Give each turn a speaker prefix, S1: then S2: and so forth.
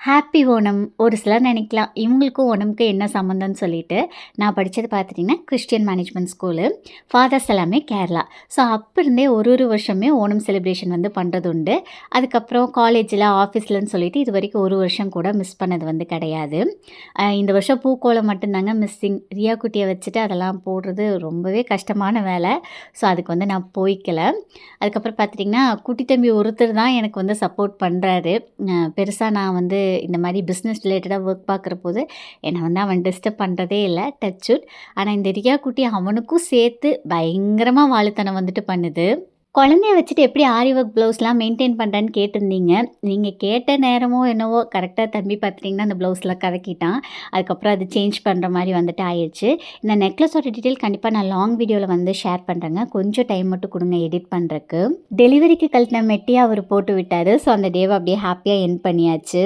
S1: Happy Onam. ஒரு சிலர் நினைக்கலாம், இவங்களுக்கும் ஓணம்க்கு என்ன சம்மந்தம்னு சொல்லிட்டு. நான் படிச்சது பார்த்துட்டிங்கன்னா, கிறிஸ்டியன் மேனேஜ்மெண்ட் ஸ்கூலு. ஃபாதர்ஸ் எல்லாமே கேரளா. ஸோ அப்ப இருந்தே ஒரு வருஷமே ஓணம் செலிப்ரேஷன் வந்து பண்றது உண்டு. அதுக்கப்புறம் காலேஜில, ஆஃபீஸ்லன்னு சொல்லிட்டு இதுவரைக்கும் ஒரு வருஷம் கூட மிஸ் பண்ணது வந்து கிடையாது. இந்த வருஷம் பூக்கோலம் மட்டும்தாங்க மிஸ்ஸிங். ரியா குட்டிய வச்சுட்டு அதெல்லாம் போடுறது ரொம்பவே கஷ்டமான வேலை. ஸோ அதுக்கு வந்து நான் போய்க்கல. அதுக்கப்புறம் பார்த்துட்டிங்கன்னா, குட்டி தம்பி ஒருத்தர் தான் எனக்கு வந்து சப்போர்ட் பண்றாரு. பெருசா நான் வந்து இந்த மாதிரி பிஸ்னஸ் ரிலேட்டடாக ஒர்க் பார்க்குறபோது என்னை வந்து அவன் டிஸ்டர்ப் பண்ணுறதே இல்லை, டச் வுட். ஆனால் இந்த ரியா குட்டி அவனுக்கும் சேர்த்து பயங்கரமாக வாழுத்தனம் வந்துட்டு பண்ணுது. குழந்தைய வச்சுட்டு எப்படி ஆரி ஒர்க் ப்ளவுஸ்லாம் மெயின்டைன் பண்ணுறேன்னு கேட்டிருந்தீங்க. நீங்கள் கேட்ட நேரமோ என்னவோ கரெக்டாக தம்பி பார்த்துட்டிங்கன்னா அந்த ப்ளவுஸில் கலக்கிட்டான். அதுக்கப்புறம் அது சேஞ்ச் பண்ணுற மாதிரி வந்துட்டு ஆயிடுச்சு. இந்த நெக்லஸோட டீட்டெயில் கண்டிப்பாக நான் லாங் வீடியோவில் வந்து ஷேர் பண்ணுறேங்க. கொஞ்சம் டைம் மட்டும் கொடுங்க எடிட் பண்ணுறக்கு. டெலிவரிக்கு கழட்டின மெட்டியாக அவர் போட்டு விட்டார். ஸோ அந்த டேவை அப்படியே ஹாப்பியாக எண்ட் பண்ணியாச்சு.